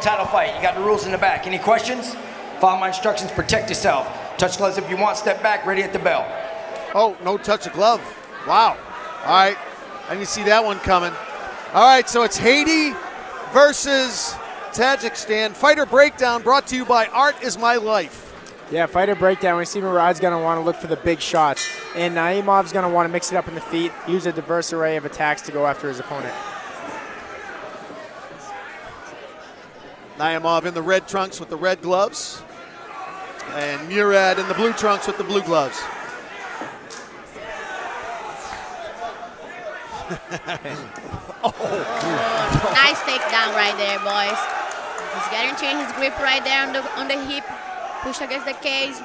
title fight. You got the rules in the back. Any questions? Follow my instructions, protect yourself. Touch gloves if you want, step back, ready at the bell. Oh, no touch of glove. Wow. All right, I didn't see that one coming. All right, so it's Haiti versus Tajikistan. Fighter Breakdown brought to you by Art Is My Life. Yeah, fighter breakdown. We see Murad's going to want to look for the big shots. And Naimov's going to want to mix it up in the feet, use a diverse array of attacks to go after his opponent. Naimov in the red trunks with the red gloves. And Murad in the blue trunks with the blue gloves. Nice takedown right there, boys. He's getting to his grip right there on the hip. Push against the cage.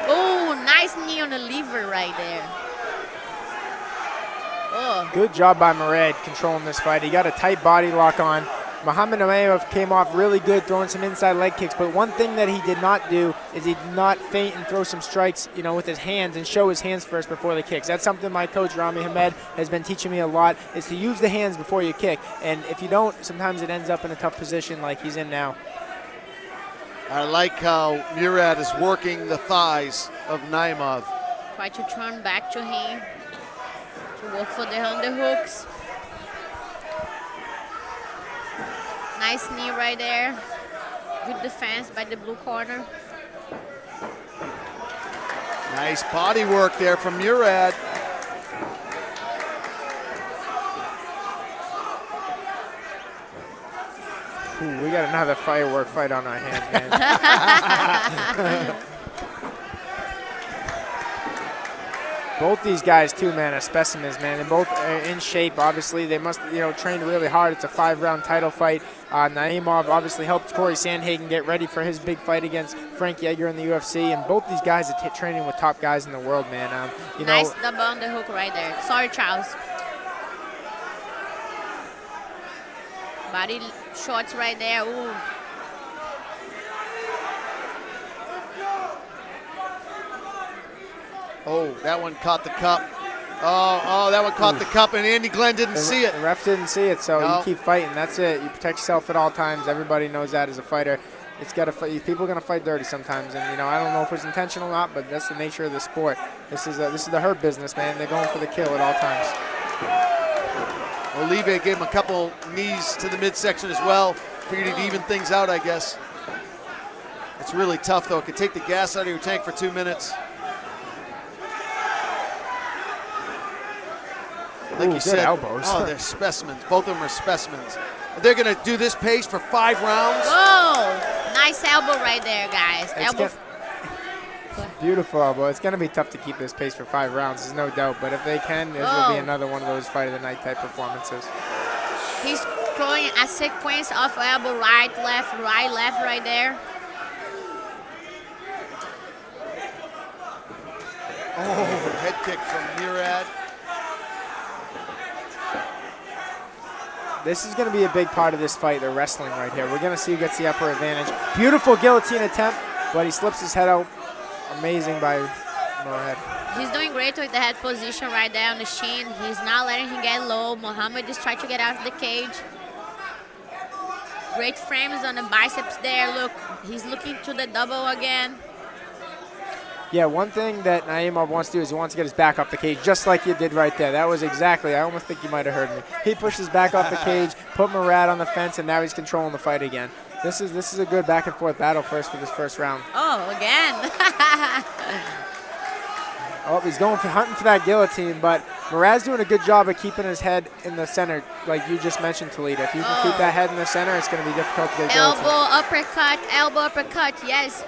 Oh, nice knee on the liver right there. Oh. Good job by Murad controlling this fight. He got a tight body lock on. Muhammad came off really good throwing some inside leg kicks, but one thing that he did not do is he did not feint and throw some strikes, with his hands and show his hands first before the kicks. That's something my coach, Rami Hamed, has been teaching me a lot, is to use the hands before you kick. And if you don't, sometimes it ends up in a tough position like he's in now. I like how Murad is working the thighs of Naimov. Try to turn back to him to work for the underhooks. Nice knee right there. Good defense by the blue corner. Nice body work there from Murad. Ooh, we got another firework fight on our hands, man. Both these guys, too, man, are specimens, man. They're both in shape, obviously. They must, train really hard. It's a 5-round title fight. Naimov obviously helped Corey Sandhagen get ready for his big fight against Frank Yeager in the UFC. And both these guys are training with top guys in the world, man. Nice double on the hook right there. Sorry, Charles. Body shots right there. Ooh. Oh, that one caught the cup. Oh, that one caught the cup, and Andy Glenn didn't see it. The ref didn't see it, so you keep fighting. That's it. You protect yourself at all times. Everybody knows that as a fighter. It's got to fight. People are going to fight dirty sometimes, and I don't know if it's intentional or not, but that's the nature of the sport. This is the hurt business, man. They're going for the kill at all times. Olivier gave him a couple knees to the midsection as well. Figured he'd even things out, I guess. It's really tough, though. It could take the gas out of your tank for 2 minutes. Like you said, elbows. Oh, they're specimens. Both of them are specimens. They're going to do this pace for 5 rounds. Whoa! Nice elbow right there, guys. Beautiful elbow. It's going to be tough to keep this pace for 5 rounds, there's no doubt. But if they can, this will be another one of those fight of the night type performances. He's throwing a sequence of elbow, right, left right there. Oh, head kick from Murad. This is going to be a big part of this fight, the wrestling right here. We're going to see who gets the upper advantage. Beautiful guillotine attempt, but he slips his head out. Amazing by Murad. He's doing great with the head position right there on the shin. He's not letting him get low. Muhammad just tried to get out of the cage. Great frames on the biceps there. Look, he's looking to the double again. Yeah, one thing that Naimov wants to do is he wants to get his back off the cage, just like you did right there. That was exactly, I almost think you might have heard me. He pushed his back off the cage, put Murad on the fence, and now he's controlling the fight again. This is a good back and forth battle for this first round. Oh, again. He's hunting for that guillotine, but Murad's doing a good job of keeping his head in the center, like you just mentioned, Toledo. If you can keep that head in the center, it's going to be difficult to get guillotine. Elbow uppercut, yes.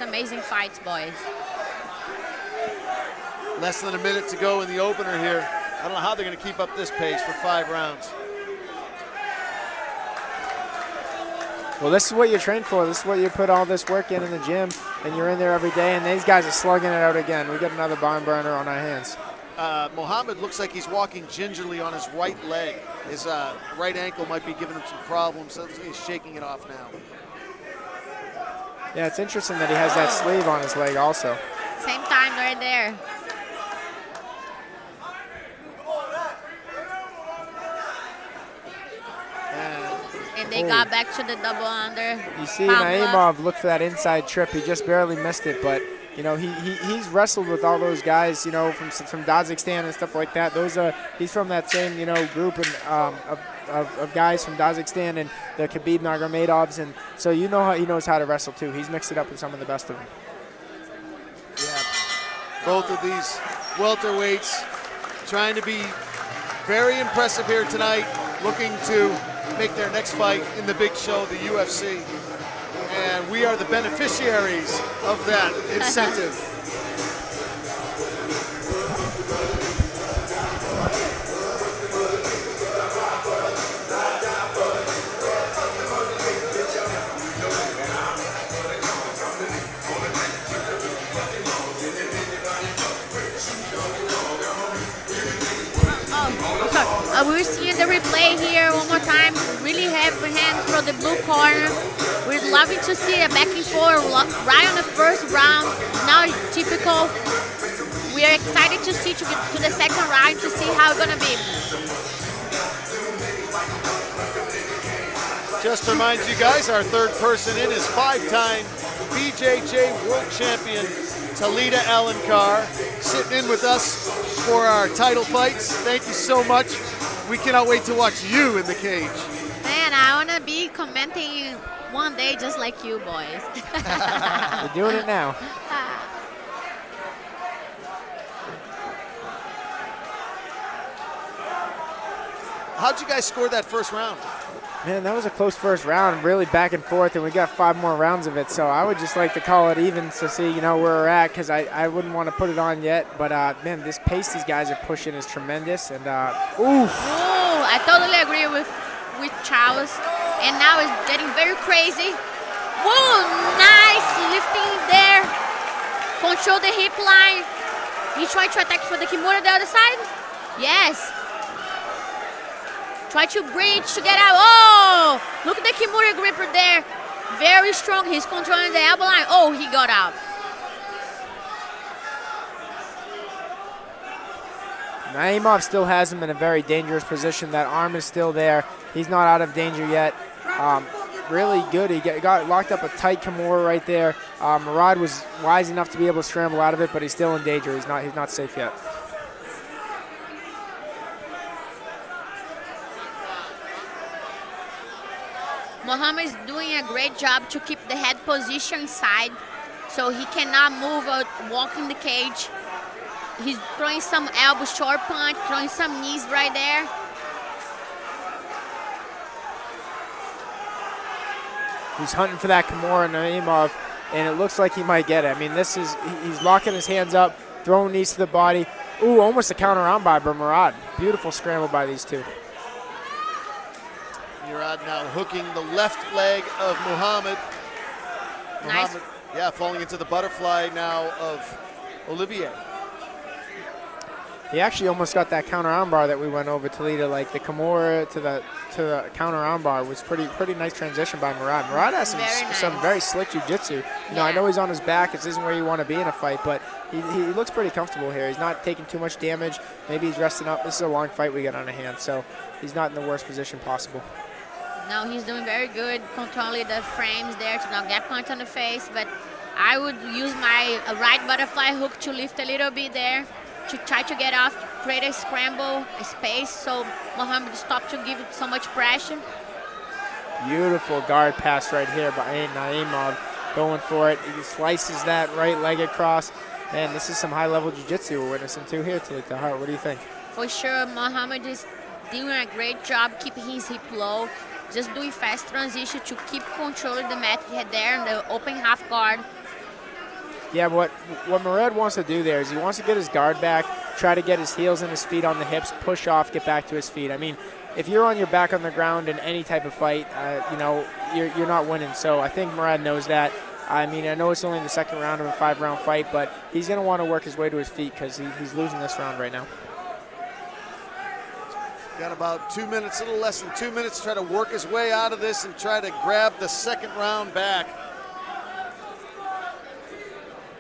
Amazing fights, boys. Less than a minute to go in the opener here. I don't know how they're going to keep up this pace for 5 rounds. Well, this is what you train for. This is what you put all this work in the gym, and you're in there every day, and these guys are slugging it out again. We got another barn burner on our hands. Muhammad looks like he's walking gingerly on his right leg. His right ankle might be giving him some problems, so he's shaking it off now. Yeah, it's interesting that he has that sleeve on his leg also. Same time right there. they got back to the double under. You see Palm Naimov lock. look for that inside trip. He just barely missed it, but you know he's wrestled with all those guys, you know, from Kazakhstan and stuff like that. He's from that same, you know, group and of guys from Kazakhstan and the Khabib Nurmagomedovs, and so you know he knows how to wrestle too. He's mixed it up with some of the best of them. Yeah, both of these welterweights trying to be very impressive here tonight, looking to make their next fight in the big show, the UFC. And we are the beneficiaries of that incentive. We're seeing the replay here one more time. Really heavy hands from the blue corner. We're loving to see a back and forth right on the first round. Now typical. We are excited to see to get to the second round to see how it's gonna be. Just to remind you guys, our third person in is 5-time BJJ World Champion Talita Alencar, sitting in with us for our title fights. Thank you so much. We cannot wait to watch you in the cage. Man, I wanna be commenting one day just like you boys. We're doing it now. How'd you guys score that first round? Man, that was a close first round, really back and forth, and we got 5 more rounds of it. So I would just like to call it even to see, you know, where we're at, because I wouldn't want to put it on yet. But man, this pace these guys are pushing is tremendous. And ooh, I totally agree with Charles. And now it's getting very crazy. Whoa, nice lifting there. Control the hip line. He tried to attack for the Kimura the other side. Yes. Try to bridge to get out. Oh, look at the Kimura gripper there. Very strong. He's controlling the elbow line. Oh, he got out. Naimov still has him in a very dangerous position. That arm is still there. He's not out of danger yet. Really good. He got locked up a tight Kimura right there. Murad was wise enough to be able to scramble out of it, but he's still in danger. He's not safe yet. Muhammad is doing a great job to keep the head position inside, so he cannot move or walk in the cage. He's throwing some elbow short punch, throwing some knees right there. He's hunting for that Kimura Naimov, and it looks like he might get it. I mean, he's locking his hands up, throwing knees to the body. Ooh, almost a counter arm by Murad. Beautiful scramble by these two. Murad now hooking the left leg of Muhammad. Nice. Muhammad, yeah, falling into the butterfly now of Olivier. He actually almost got that counter armbar that we went over Toledo. Like the Kimura to the counter armbar was pretty nice transition by Murad. Murad has some very slick jiu-jitsu. You know, I know he's on his back. This isn't where you want to be in a fight, but he looks pretty comfortable here. He's not taking too much damage. Maybe he's resting up. This is a long fight we got on our hands, so he's not in the worst position possible. No, he's doing very good, controlling the frames there to not get punched on the face, but I would use my right butterfly hook to lift a little bit there to try to get off, create a scramble, a space, so Muhammad stopped to give it so much pressure. Beautiful guard pass right here by Naimov, going for it. He slices that right leg across. Man, this is some high-level jiu-jitsu we're witnessing too here, Talita Hart. What do you think? For sure, Muhammad is doing a great job keeping his hip low, just doing fast transition to keep controlling the mat he had there in the open half guard. Yeah, what Murad wants to do there is he wants to get his guard back, try to get his heels and his feet on the hips, push off, get back to his feet. I mean, if you're on your back on the ground in any type of fight, you know, you're not winning. So I think Murad knows that. I mean, I know it's only the second round of a 5-round fight, but he's going to want to work his way to his feet because he's losing this round right now. Got about 2 minutes, a little less than 2 minutes to try to work his way out of this and try to grab the second round back.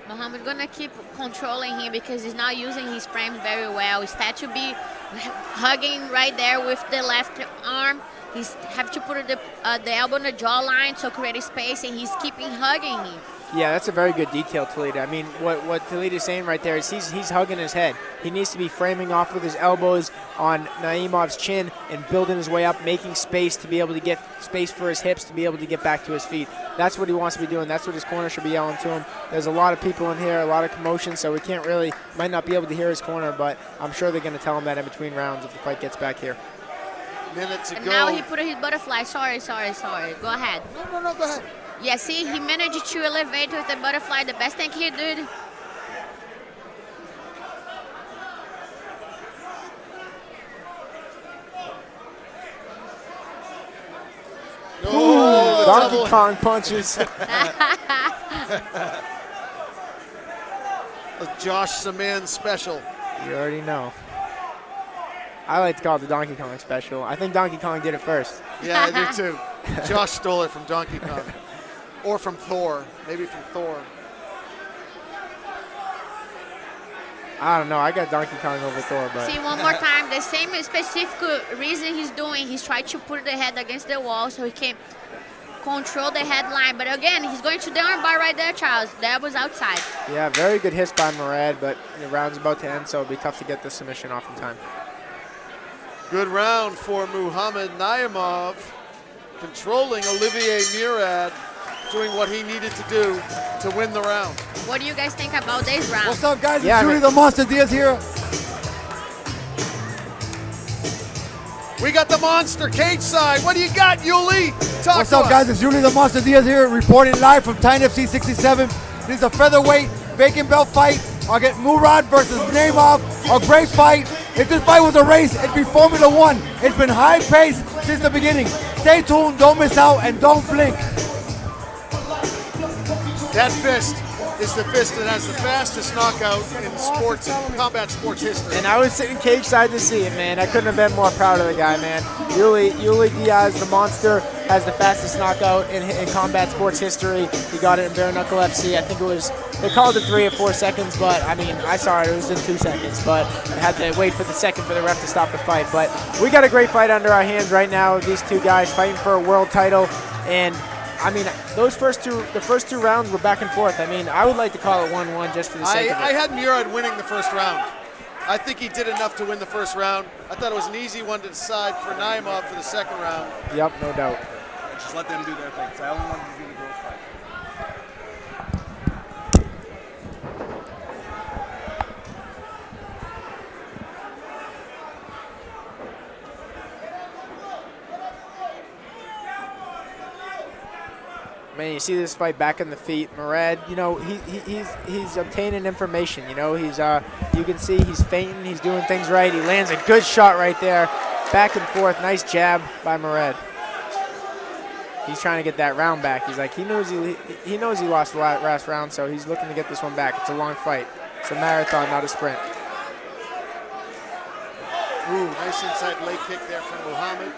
Muhammad gonna keep controlling him because he's not using his frames very well. Instead to be hugging right there with the left arm. He's have to put the elbow on the jawline to create a space, and he's keeping hugging him. Yeah, that's a very good detail, Toledo. I mean, what Toledo's saying right there is he's hugging his head. He needs to be framing off with his elbows on Naimov's chin and building his way up, making space to be able to get space for his hips to be able to get back to his feet. That's what he wants to be doing. That's what his corner should be yelling to him. There's a lot of people in here, a lot of commotion, so we might not be able to hear his corner, but I'm sure they're going to tell him that in between rounds if the fight gets back here. Minutes ago. And now he put his butterfly. Sorry. Go ahead. No, go ahead. Yeah, see, he managed to elevate with the butterfly. The best thing he did. Oh, Donkey Kong punches. A Josh Saman special. You already know. I like to call it the Donkey Kong special. I think Donkey Kong did it first. Yeah, I do too. Josh stole it from Donkey Kong. Or from Thor. Maybe from Thor. I don't know. I got Donkey Kong over Thor, but See, one more time, the same specific reason he's doing, he's trying to put the head against the wall so he can control the headline. But again, he's going to the armbar right there, Charles. That was outside. yeah, very good hits by Murad, but the round's about to end, so it'll be tough to get the submission off in time. Good round for Muhammad Naimov. Controlling Oливер Murad. Doing what he needed to do to win the round. What do you guys think about this round? What's up, guys? Yeah, It's Yuri man. the Monster Diaz here. We got the monster cage side. What do you got, Yuli? Talk What's to up, us. guys? It's Yuri the Monster Diaz here, reporting live from Titan FC 67. This is a featherweight vacant belt fight. I'll get Murad versus Naimov. A great fight. If this fight was a race, it'd be Formula One. It's been high paced since the beginning. Stay tuned, don't miss out, and don't blink. That fist is the fist that has the fastest knockout in sports, combat sports history. And I was sitting cage side to see it, man. I couldn't have been more proud of the guy, man. Yuli Diaz, the monster, has the fastest knockout in combat sports history. He got it in bare knuckle FC. I think it was, they called it 3 or 4 seconds, but I mean, I saw it was in 2 seconds, but I had to wait for the second for the ref to stop the fight. But we got a great fight under our hands right now. These two guys fighting for a world title, and I mean, the first two rounds were back and forth. I mean, I would like to call it 1-1 just for the sake of it. I had Murad winning the first round. I think he did enough to win the first round. I thought it was an easy one to decide for Naimov for the second round. Yep, no doubt. Just let them do their thing. 'Cause I only wanted to do the girls fight. Man, you see this fight back on the feet. Murad, you know, he's obtaining information. You know, you can see he's feinting, he's doing things right. He lands a good shot right there, back and forth. Nice jab by Murad. He's trying to get that round back. He's like, he knows he lost the last round, so he's looking to get this one back. It's a long fight. It's a marathon, not a sprint. Ooh, nice inside leg kick there from Muhammad.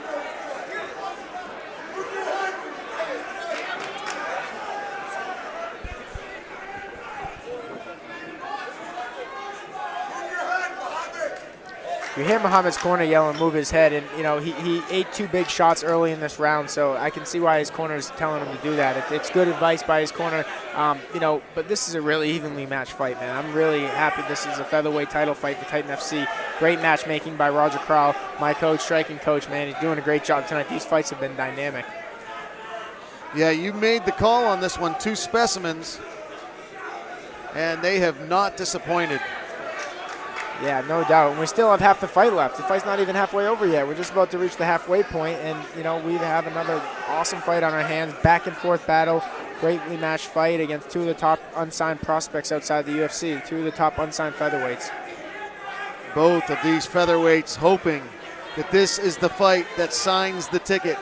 You hear Muhammad's corner yell and move his head, and you know he ate 2 big shots early in this round, so I can see why his corner is telling him to do that. It's good advice by his corner, you know. But this is a really evenly matched fight, man. I'm really happy this is a featherweight title fight for Titan FC. Great matchmaking by Roger Crowell, my coach, striking coach. Man, he's doing a great job tonight. These fights have been dynamic. Yeah, you made the call on this one. 2 specimens, and they have not disappointed. Yeah, no doubt. And we still have half the fight left. The fight's not even halfway over yet. We're just about to reach the halfway point, and you know we have another awesome fight on our hands. Back and forth battle, greatly matched fight against 2 of the top unsigned prospects outside the UFC. 2 of the top unsigned featherweights. Both of these featherweights hoping that this is the fight that signs the ticket.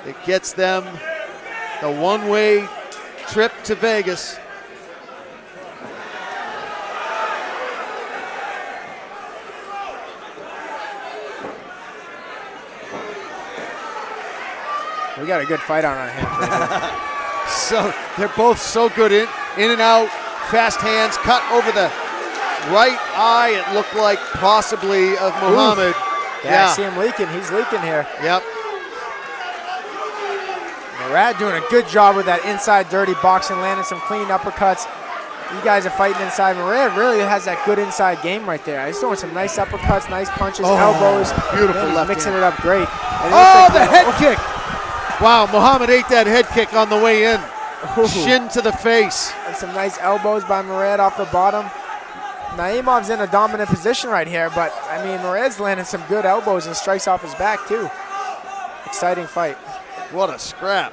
It gets them the one-way trip to Vegas. We got a good fight on our hands right now. So they're both so good in and out, fast hands, cut over the right eye, it looked like possibly of Muhammad. Yeah, I see him leaking. He's leaking here. Yep. Murad doing a good job with that inside dirty boxing, landing some clean uppercuts. You guys are fighting inside. Murad really has that good inside game right there. He's throwing some nice uppercuts, nice punches, elbows. Beautiful He's left mixing hand. it up great. And The head kick. Wow, Muhammad ate that head kick on the way in. Shin to the face. And some nice elbows by Murad off the bottom. Naimov's in a dominant position right here, but, I mean, Murad's landing some good elbows and strikes off his back, too. Exciting fight. What a scrap.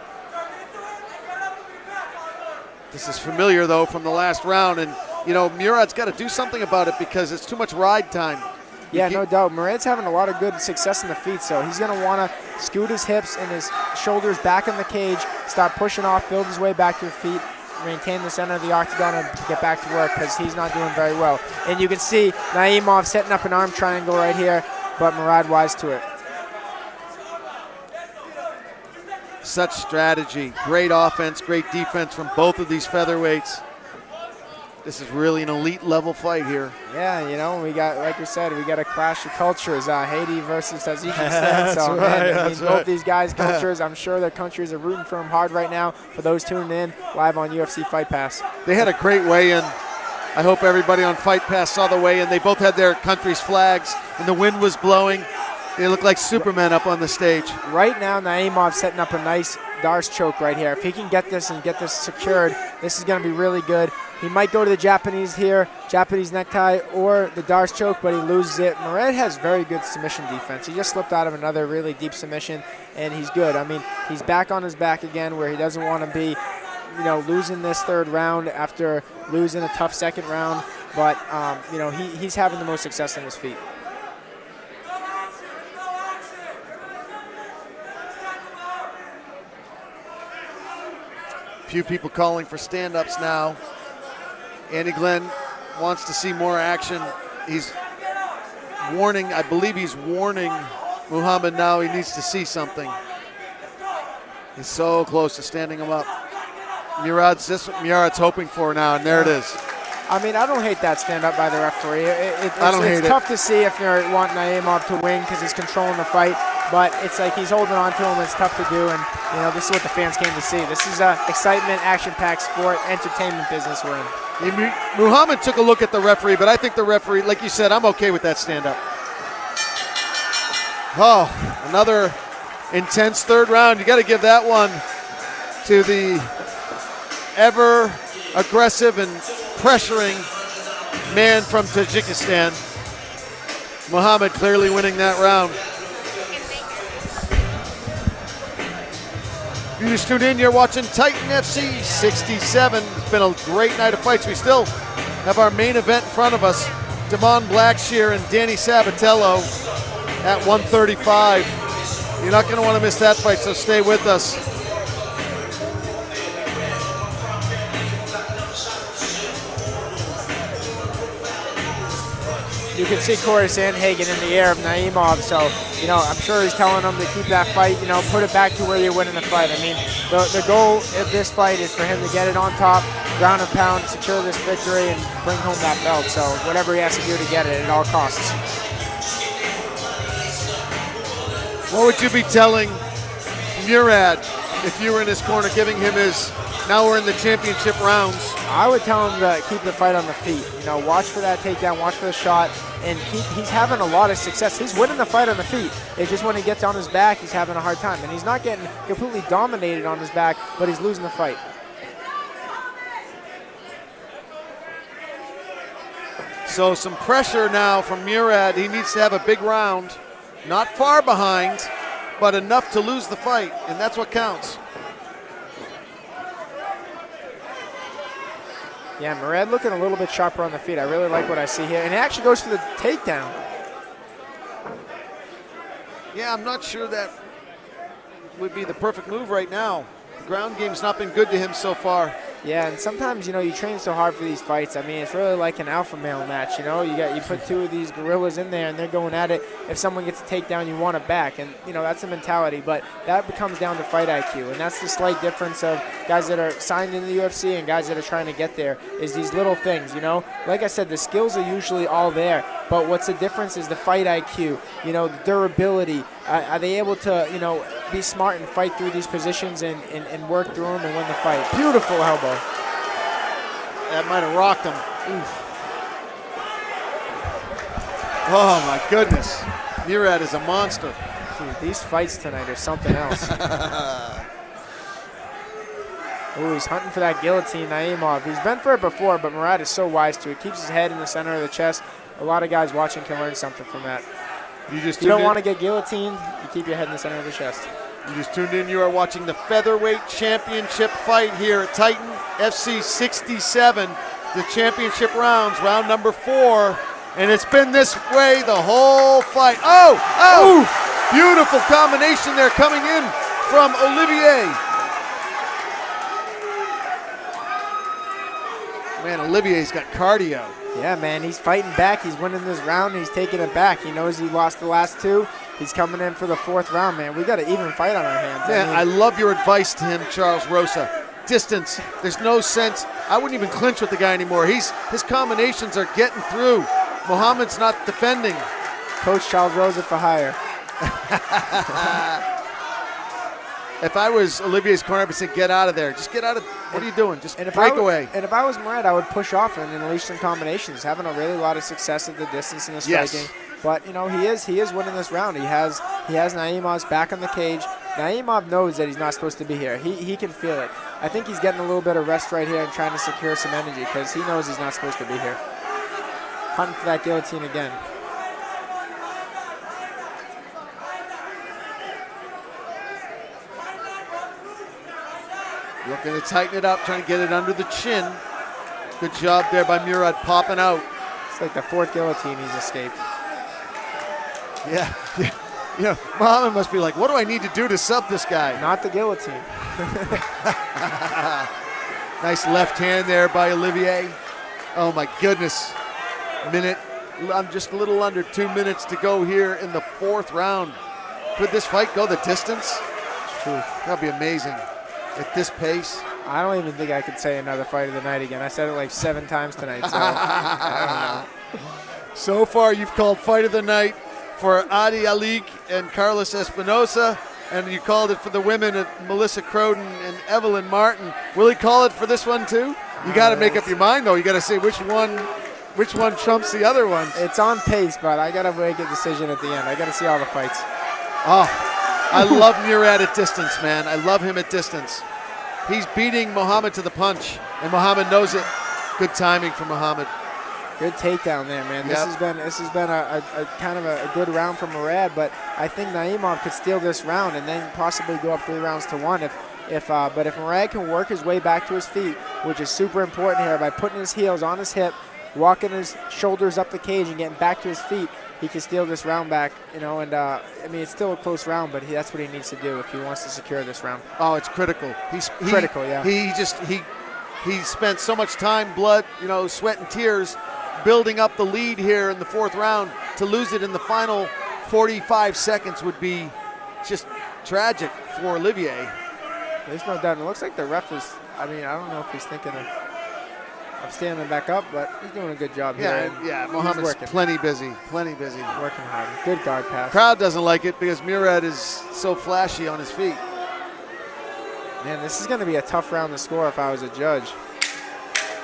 This is familiar, though, from the last round, and, you know, Murad's got to do something about it because it's too much ride time. Yeah, no doubt. Murad's having a lot of good success in the feet, so he's going to want to scoot his hips and his shoulders back in the cage, start pushing off, build his way back to his feet, maintain the center of the octagon, and get back to work because he's not doing very well. And you can see Naimov setting up an arm triangle right here, but Murad wise to it. Such strategy, great offense, great defense from both of these featherweights. This is really an elite level fight here. Yeah, you know, we got, like we said, we got a clash of cultures. Haiti versus Tajikistan. So, man, both these guys' cultures, I'm sure their countries are rooting for them hard right now. For those tuning in live on UFC Fight Pass. They had a great weigh-in. I hope everybody on Fight Pass saw the weigh-in. They both had their country's flags, and the wind was blowing. They look like Superman up on the stage. Right now, Naimov's setting up a nice Darce choke right here. If he can get this and get this secured, this is going to be really good. He might go to the Japanese here, Japanese necktie, or the Darce choke, but he loses it. Murad has very good submission defense. He just slipped out of another really deep submission, and he's good. I mean, he's back on his back again where he doesn't want to be, you know, losing this third round after losing a tough second round. But, you know, he's having the most success on his feet. Few people calling for stand-ups now. Andy Glenn wants to see more action. He's warning, I believe he's warning Muhammad now he needs to see something. He's so close to standing him up. Murad's hoping for now, and there it is. I mean, I don't hate that stand-up by the referee. It's tough to see if they want Naimov to win because he's controlling the fight, but it's like he's holding on to him. It's tough to do, and you know this is what the fans came to see. This is a excitement, action-packed sport, entertainment business we're in. Muhammad took a look at the referee, but I think the referee, like you said, I'm okay with that stand-up. Oh, another intense third round. You got to give that one to the ever aggressive and pressuring man from Tajikistan. Muhammad clearly winning that round. You just tuned in, you're watching Titan FC 67. It's been a great night of fights. We still have our main event in front of us. Damon Blackshear and Danny Sabatello at 135. You're not going to want to miss that fight, so stay with us. You can see Corey Sandhagen in the air of Naimov, so, you know, I'm sure he's telling him to keep that fight, you know, put it back to where you're winning the fight. I mean, the goal of this fight is for him to get it on top, ground and pound, secure this victory, and bring home that belt. So whatever he has to do to get it at all costs. What would you be telling Murad if you were in his corner, giving him his, now we're in the championship rounds? I would tell him to keep the fight on the feet. You know, watch for that takedown, watch for the shot, and he's having a lot of success. He's winning the fight on the feet. It's just when he gets on his back, he's having a hard time. And he's not getting completely dominated on his back, but he's losing the fight. So some pressure now from Murad. He needs to have a big round. Not far behind, but enough to lose the fight, and that's what counts. Yeah, Murad looking a little bit sharper on the feet. I really like what I see here. And it actually goes for the takedown. Yeah, I'm not sure that would be the perfect move right now. The ground game's not been good to him so far. Yeah, and sometimes, you train so hard for these fights. I mean, it's really like an alpha male match, You put two of these gorillas in there, and they're going at it. If someone gets a takedown, you want it back. And, that's the mentality. But that comes down to fight IQ. And that's the slight difference of guys that are signed in the UFC and guys that are trying to get there is these little things, Like I said, the skills are usually all there. But what's the difference is the fight IQ, the durability. Are they able to, be smart and fight through these positions and work through them and win the fight? Beautiful elbow. That might have rocked him. Oof. Oh, my goodness. Murad is a monster. Dude, these fights tonight are something else. Ooh, he's hunting for that guillotine, Naimov. He's been for it before, but Murad is so wise to it. Keeps his head in the center of the chest. A lot of guys watching can learn something from that. If you don't want to get guillotined, you keep your head in the center of the chest. You just tuned in. You are watching the Featherweight Championship fight here at Titan FC 67. The championship rounds, round number 4. And it's been this way the whole fight. Oh! Oof. Beautiful combination there coming in from Olivier. Man, Olivier's got cardio. Yeah, man, he's fighting back. He's winning this round, and he's taking it back. He knows he lost the last 2. He's coming in for the 4th round, man. We got an even fight on our hands. Yeah, I love your advice to him, Charles Rosa. Distance. There's no sense. I wouldn't even clinch with the guy anymore. His combinations are getting through. Muhammad's not defending. Coach Charles Rosa for hire. If I was Olivier's corner, I would say, get out of there. Just get out of. What are you doing? Just break away. And if I was Murad, I would push off and unleash some combinations. Having a really lot of success at the distance and the striking. Yes. But he is winning this round. He has Naimov's back on the cage. Naimov knows that he's not supposed to be here. He can feel it. I think he's getting a little bit of rest right here and trying to secure some energy because he knows he's not supposed to be here. Hunting for that guillotine again. Looking to tighten it up, trying to get it under the chin. Good job there by Murad popping out. It's like the 4th guillotine he's escaped. Yeah. Muhammad must be like, what do I need to do to sub this guy? Not the guillotine. Nice left hand there by Olivier. Oh my goodness. I'm just a little under 2 minutes to go here in the 4th round. Could this fight go the distance? That'd be amazing. At this pace. I don't even think I could say another fight of the night again. I said it like 7 times tonight. So I don't know. So far, you've called fight of the night for Adi Alik and Carlos Espinosa, and you called it for the women of Melissa Croden and Evelyn Martin. Will he call it for this one too? You got to make up your mind though. You got to say which one trumps the other ones. It's on pace, but I got to make a decision at the end. I got to see all the fights. Oh. I love Murad at distance, man. I love him at distance. He's beating Muhammad to the punch, and Muhammad knows it. Good timing for Muhammad. Good takedown there, man. Yep. This has been a kind of a good round for Murad, but I think Naimov could steal this round and then possibly go up 3 rounds to 1 but if Murad can work his way back to his feet, which is super important here, by putting his heels on his hip, walking his shoulders up the cage and getting back to his feet, he can steal this round back, and it's still a close round, but that's what he needs to do if he wants to secure this round. Oh, it's critical. Critical, yeah. He spent so much time, blood, sweat and tears, building up the lead here in the 4th round. To lose it in the final 45 seconds would be just tragic for Olivier. There's no doubt. It looks like the ref is, I don't know if he's thinking of standing back up, but he's doing a good job here. Yeah, Muhammad's plenty busy. Working hard. Good guard pass. Crowd doesn't like it because Murad is so flashy on his feet. Man, this is going to be a tough round to score if I was a judge.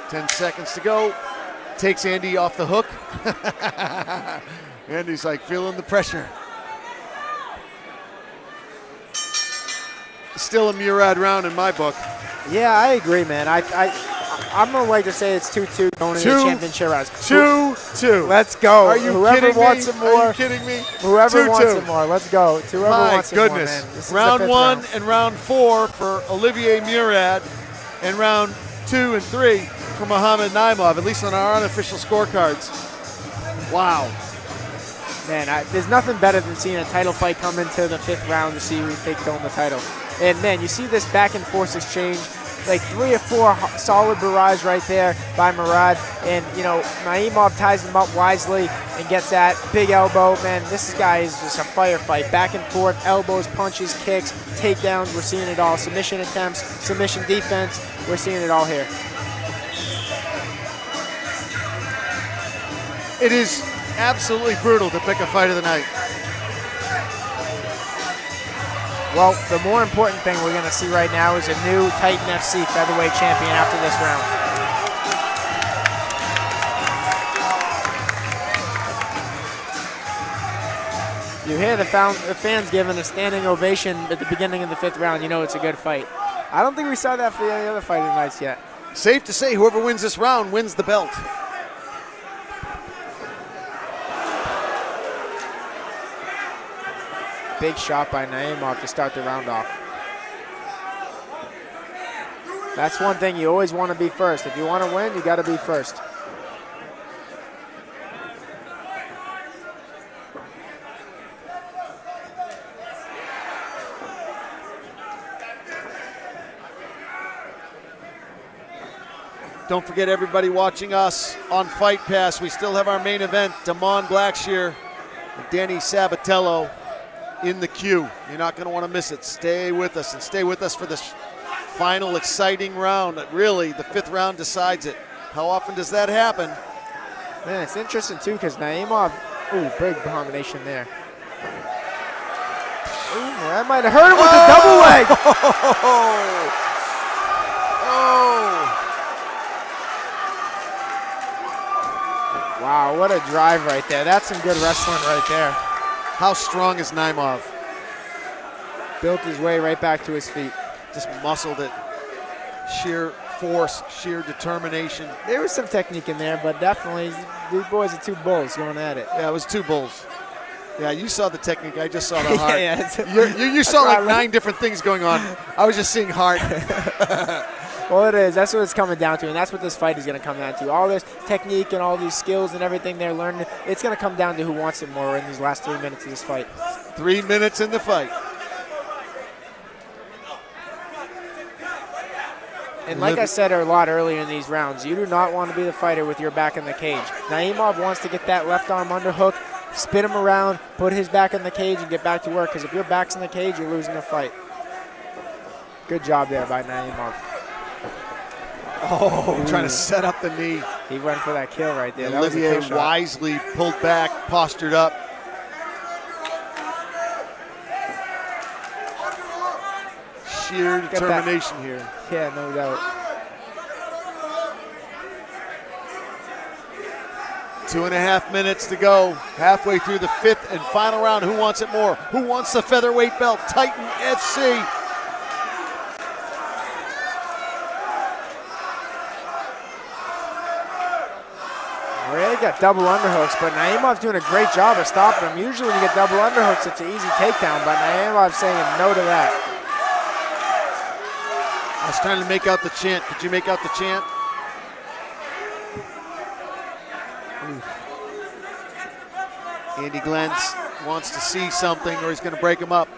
10 seconds to go. Takes Andy off the hook. Andy's like feeling the pressure. Still a Murad round in my book. Yeah, I agree, man. I'm going to like to say it's 2-2 going into the championship rounds. 2-2. Let's go. Are you kidding me? Wants some more, Are you kidding me? Whoever wants some more. Let's go. Whoever wants some more, man. This is round 1 and round 4 for Olivier Murad, and round 2 and 3 for Muhammad Naimov, at least on our unofficial scorecards. Wow. Man, there's nothing better than seeing a title fight come into the 5th round to see who takes home the title. And, man, you see this back and forth exchange. like 3 or 4 solid barrages right there by Murad. And, you know, Naimov ties him up wisely and gets that big elbow. Man, this guy is just a firefight. Back and forth, elbows, punches, kicks, takedowns. We're seeing it all. Submission attempts, submission defense. We're seeing it all here. It is absolutely brutal to pick a fight of the night. Well, the more important thing we're going to see right now is a new Titan FC featherweight champion after this round. You hear the fans giving a standing ovation at the beginning of the 5th round. You know it's a good fight. I don't think we saw that for any other fighting nights yet. Safe to say whoever wins this round wins the belt. Big shot by Naimov to start the round off. That's one thing, you always want to be first. If you want to win, you got to be first. Don't forget, everybody watching us on Fight Pass, we still have our main event, Damon Blackshear and Danny Sabatello in the queue. You're not going to want to miss it. Stay with us, and stay with us for this final exciting round. Really, the 5th round decides it. How often does that happen? Man, it's interesting too, because Naimov, ooh, big combination there. Ooh, that might have hurt him with the double leg. Wow, what a drive right there. That's some good wrestling right there. How strong is Naimov? Built his way right back to his feet. Just muscled it. Sheer force, sheer determination. There was some technique in there, but definitely these boys are 2 bulls going at it. Yeah, it was 2 bulls. Yeah, you saw the technique. I just saw the heart. You saw like 9 different things going on. I was just seeing heart. Well, it is. That's what it's coming down to, and that's what this fight is going to come down to. All this technique and all these skills and everything they're learning, it's going to come down to who wants it more in these last 3 minutes of this fight. 3 minutes in the fight. And like I said a lot earlier in these rounds, you do not want to be the fighter with your back in the cage. Naimov wants to get that left arm underhook, spin him around, put his back in the cage, and get back to work, because if your back's in the cage, you're losing the fight. Good job there by Naimov. Oh, trying to set up the knee. He went for that kill right there. Olivier wisely pulled back, postured up. Sheer determination here. Yeah, no doubt. 2.5 minutes to go. Halfway through the 5th and final round. Who wants it more? Who wants the featherweight belt? Titan FC. They got double underhooks, but Naimov's doing a great job of stopping him. Usually when you get double underhooks, it's an easy takedown, but Naimov's saying no to that. I was trying to make out the chant. Could you make out the chant? Andy Glentz wants to see something, or he's going to break him up.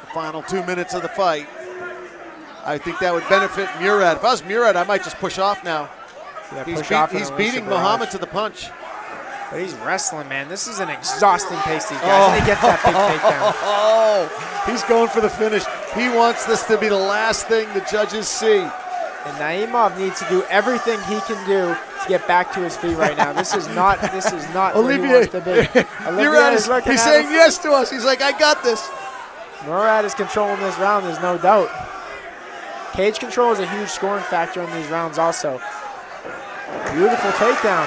The final 2 minutes of the fight. I think that would benefit Murad. If I was Murad, I might just push off now. Yeah, he's beating Muhammad to the punch. But he's wrestling, man. This is an exhausting pace, these guys. And he gets that big takedown. Oh, he's going for the finish. He wants this to be the last thing the judges see. And Naimov needs to do everything he can do to get back to his feet right now. This is not Olivier, where he wants to be. Murad is he's saying yes to us. He's like, I got this. Murad is controlling this round, there's no doubt. Cage control is a huge scoring factor in these rounds also. Beautiful takedown.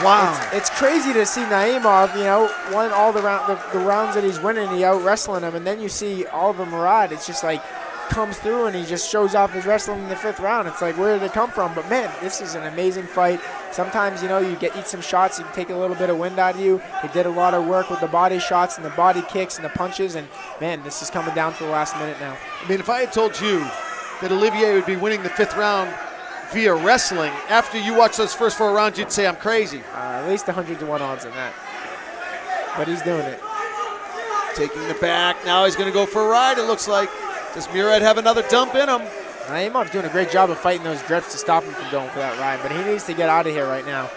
Wow. It's crazy to see Naimov, you know, won all the rounds that he's winning, he out wrestling him, and then you see Oливer Murad, it's just like comes through and he just shows off his wrestling in the 5th round. It's like, where did it come from? But man, this is an amazing fight. Sometimes, you know, you eat some shots, you can take a little bit of wind out of you. He did a lot of work with the body shots and the body kicks and the punches, and man, this is coming down to the last minute now. I mean, if I had told you that Olivier would be winning the 5th round via wrestling, after you watch those first 4 rounds, you'd say I'm crazy. At least 100-1 odds on that. But he's doing it. Taking the back. Now he's going to go for a ride, it looks like. Does Murad have another dump in him? Naimov's doing a great job of fighting those grips to stop him from going for that ride, but he needs to get out of here right now.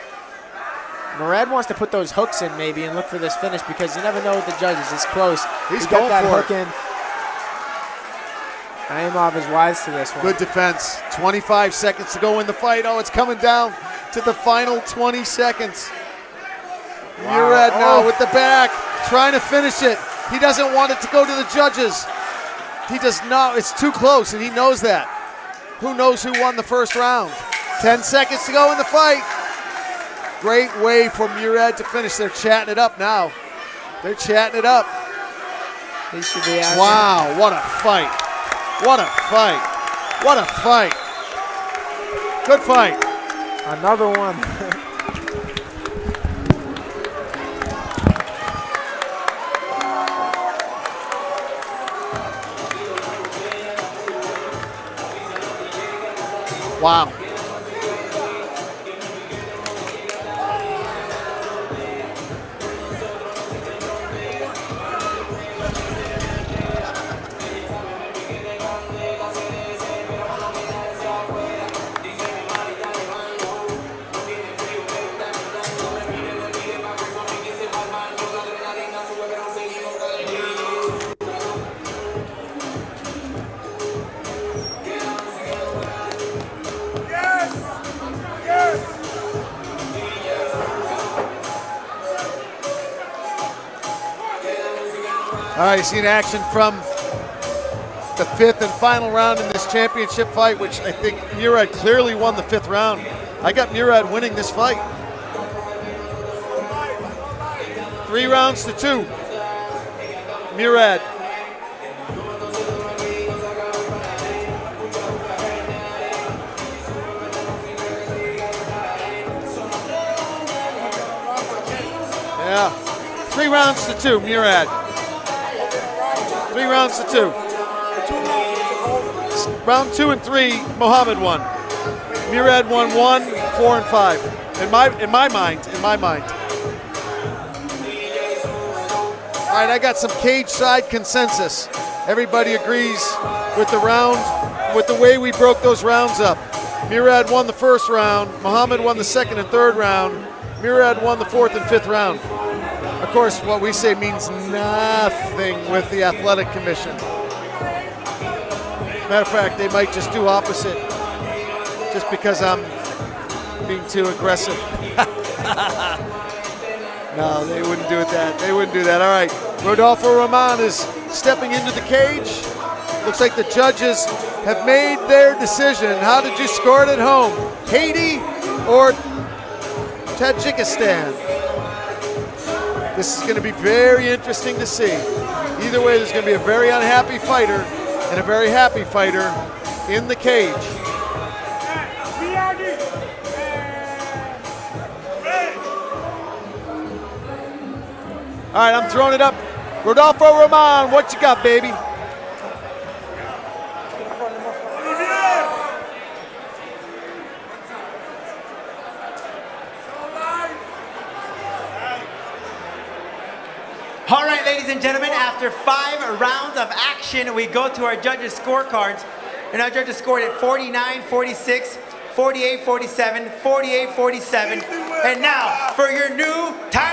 Murad wants to put those hooks in maybe and look for this finish because you never know with the judges. It's close. He's got going that for hook in. Naimov is wise to this one. Good defense. 25 seconds to go in the fight. Oh, it's coming down to the final 20 seconds. Wow. Murad now with the back, trying to finish it. He doesn't want it to go to the judges. He does not. It's too close, and he knows that. Who knows who won the first round? 10 seconds to go in the fight. Great way for Murad to finish. They're chatting it up now. They're chatting it up. He should be asking. Wow, what a fight. What a fight. What a fight. Good fight. Another one. Wow. All right, seen action from the fifth and final round in this championship fight, which I think Murad clearly won the fifth round. I got Murad winning this fight. 3 rounds to 2. Murad. Yeah, 3 rounds to 2, Murad. 3 rounds to 2. Round 2 and 3, Muhammad won. Murad won 1, 4, and 5. In my mind. All right, I got some cage side consensus. Everybody agrees with the round, with the way we broke those rounds up. Murad won the first round. Muhammad won the second and third round. Murad won the fourth and fifth round. Of course, what we say means nothing with the athletic commission. Matter of fact, they might just do opposite, just because I'm being too aggressive. No, they wouldn't do it that. They wouldn't do that. All right, Rodolfo Roman is stepping into the cage. Looks like the judges have made their decision. How did you score it at home? Haiti or Tajikistan? This is going to be very interesting to see. Either way, there's going to be a very unhappy fighter and a very happy fighter in the cage. All right, I'm throwing it up. Rodolfo Roman, what you got, baby? All right, ladies and gentlemen, after 5 rounds of action, we go to our judges' scorecards. And our judges scored at 49-46, 48-47, 48-47. And now, for your new title